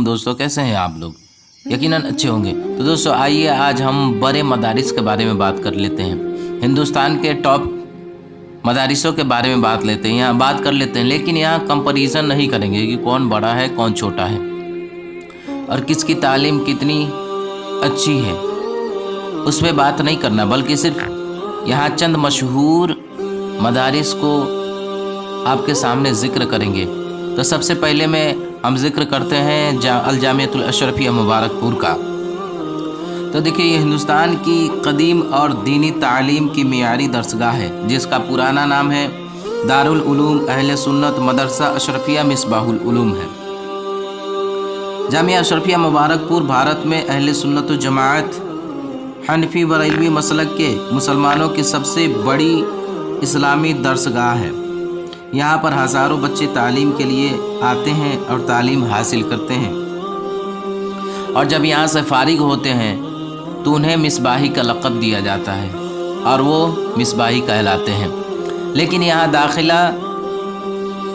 दोस्तों, कैसे हैं आप लोग? यकीनन अच्छे होंगे। तो दोस्तों आइए आज हम बड़े मदारिस के बारे में बात कर लेते हैं। हिंदुस्तान के टॉप मदारिसों के बारे में बात लेते हैं, यहाँ बात कर लेते हैं, लेकिन यहाँ कंपैरिजन नहीं करेंगे कि कौन बड़ा है कौन छोटा है और किसकी तालीम कितनी अच्छी है, उस पर बात नहीं करना, बल्कि सिर्फ यहाँ चंद मशहूर मदारिस को आपके सामने ज़िक्र करेंगे। तो सबसे पहले हम ज़िक्र करते हैं अल जामियतुल अशरफिया मुबारकपुर का। तो देखिए, ये हिंदुस्तान की कदीम और दीनी तालीम की मियारी दरसगाह है, जिसका पुराना नाम है दारुल उलूम अहले सुन्नत मदरसा अशरफिया मिसबाहुल उलूम है। जामिया अशरफिया मुबारकपुर भारत में अहले सुन्नत व जमाअत हनफी बरेलवी मसलक के मुसलमानों की सबसे बड़ी इस्लामी दरसगाह है। यहाँ पर हज़ारों बच्चे तालीम के लिए आते हैं और तालीम हासिल करते हैं, और जब यहाँ से फारिग होते हैं तो उन्हें मिसबाही का लक़ब दिया जाता है और वो मिसबाही कहलाते हैं। लेकिन यहाँ दाखिला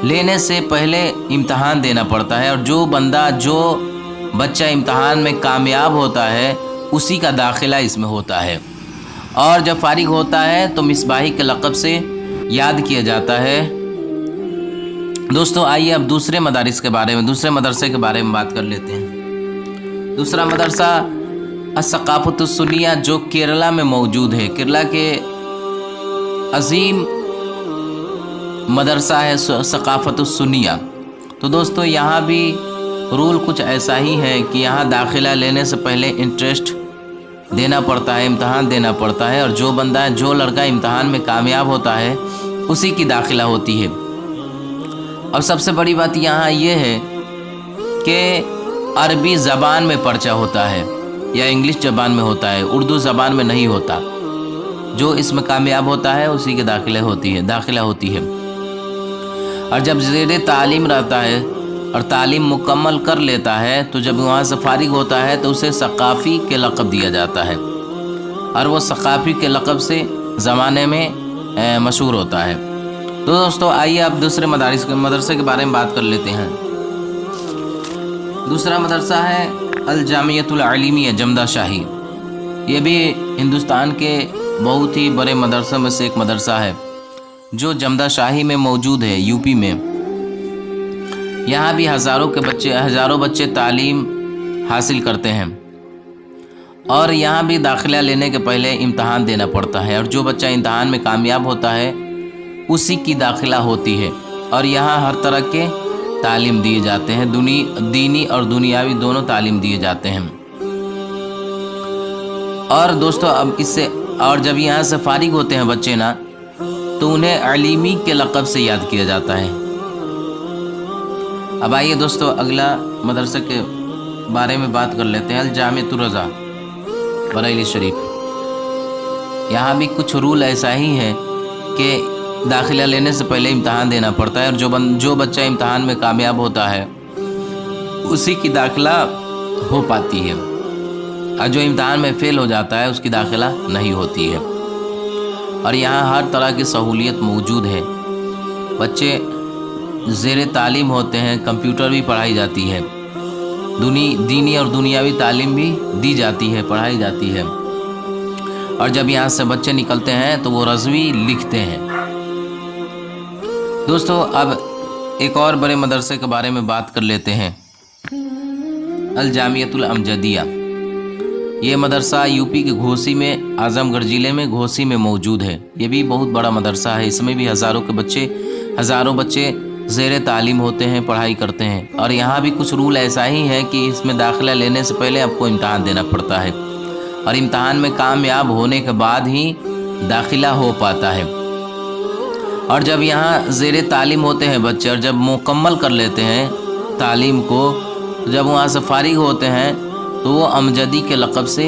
लेने से पहले इम्तहान देना पड़ता है, और जो बच्चा इम्तहान में कामयाब होता है उसी का दाखिला इसमें होता है, और जब फारिग होता है तो मिसबाही के लक़ब से याद किया जाता है। दोस्तों आइए अब दूसरे मदरसे के बारे में बात कर लेते हैं। दूसरा मदरसा अस्सक़ाफ़तुस सुन्निया, जो केरला में मौजूद है। केरला के अजीम मदरसा है सक़ाफ़तुस सुन्निया। तो दोस्तों यहाँ भी रूल कुछ ऐसा ही है कि यहाँ दाखिला लेने से पहले इंटरेस्ट देना पड़ता है, इम्तहान देना पड़ता है, और जो लड़का इम्तहान में कामयाब होता है उसी की दाखिला होती है। और सबसे बड़ी बात यहाँ ये है कि अरबी ज़बान में पर्चा होता है या इंग्लिश ज़बान में होता है, उर्दू ज़बान में नहीं होता। जो इसमें कामयाब होता है उसी की दाखिला होती है। और जब ज़ेरे तालीम रहता है और तालीम मुकम्मल कर लेता है, तो जब वहाँ से फारिग होता है तो उसे सक़ाफ़ी के लक़ब दिया जाता है, और वो सक़ाफ़ी के लक़ब से ज़माने में मशहूर होता है। तो दोस्तों आइए अब दूसरे मदरसे के बारे में बात कर लेते हैं। दूसरा मदरसा है अल जामियतुल अलीमिया जमदा शाही। ये भी हिंदुस्तान के बहुत ही बड़े मदरसों में से एक मदरसा है, जो जमदा शाही में मौजूद है, यूपी में। यहाँ भी हज़ारों बच्चे तालीम हासिल करते हैं, और यहाँ भी दाखिला लेने के पहले इम्तहान देना पड़ता है, और जो बच्चा इम्तहान में कामयाब होता है उसी की दाखिला होती है। और यहाँ हर तरह के तालीम दिए जाते हैं, दीनी और दुनियावी दोनों तालीम दिए जाते हैं। और दोस्तों और जब यहाँ से फारिग होते हैं बच्चे ना, तो उन्हें अलीमी के लक़ब से याद किया जाता है। अब आइए दोस्तों अगला मदरसे के बारे में बात कर लेते हैं, अल जामिअतुर रज़ा बरेली शरीफ। यहाँ भी कुछ रूल ऐसा ही है कि दाखिला लेने से पहले इम्तहान देना पड़ता है, और जो बच्चा इम्तहान में कामयाब होता है उसी की दाखिला हो पाती है, और जो इम्तहान में फ़ेल हो जाता है उसकी दाखिला नहीं होती है। और यहाँ हर तरह की सहूलियत मौजूद है। बच्चे ज़ेरे तालीम होते हैं, कंप्यूटर भी पढ़ाई जाती है, दीनी और दुनियावी तालीम भी दी जाती है, पढ़ाई जाती है। और जब यहाँ से बच्चे निकलते हैं तो वो रज़वी लिखते हैं। दोस्तों अब एक और बड़े मदरसे के बारे में बात कर लेते हैं, अल जामियतुल अमजदिया। ये मदरसा यूपी के घोसी में, आज़मगढ़ ज़िले में घोसी में मौजूद है। ये भी बहुत बड़ा मदरसा है। इसमें भी हज़ारों बच्चे ज़ेरे तालीम होते हैं, पढ़ाई करते हैं। और यहाँ भी कुछ रूल ऐसा ही है कि इसमें दाखिला लेने से पहले आपको इम्तहान देना पड़ता है, और इम्तहान में कामयाब होने के बाद ही दाखिला हो पाता है। और जब यहाँ ज़ेरे तालीम होते हैं बच्चे, और जब मुकम्मल कर लेते हैं तालीम को, तो जब वहाँ से फारिग होते हैं तो वो अमजदी के लक़ब से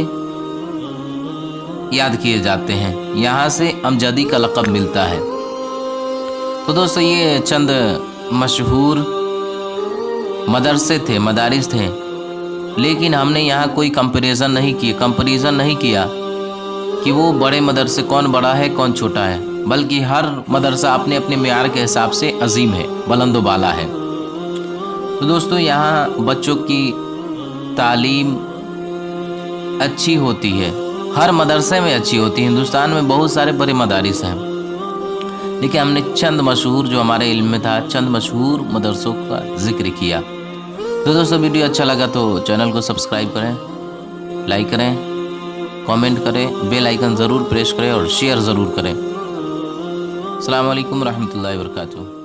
याद किए जाते हैं। यहाँ से अमजदी का लक़ब मिलता है। तो दोस्तों ये चंद मशहूर मदारिस थे, लेकिन हमने यहाँ कोई कंपैरिजन नहीं किया कि वो बड़े मदरसे कौन बड़ा है कौन छोटा है, बल्कि हर मदरसा अपने अपने मेयार के हिसाब से अजीम है, बुलंद बाला है। तो दोस्तों यहाँ बच्चों की तालीम अच्छी होती है, हर मदरसे में अच्छी होती है। हिंदुस्तान में बहुत सारे बड़े मदारिस हैं, लेकिन हमने चंद मशहूर, जो हमारे इल्म में था, चंद मशहूर मदरसों का जिक्र किया। तो दोस्तों वीडियो अच्छा लगा तो चैनल को सब्सक्राइब करें, लाइक करें, कमेंट करें, बेल आइकन ज़रूर प्रेस करें और शेयर ज़रूर करें। अस्सलाम वालेकुम रहमतुल्लाहि व बरकातुहू।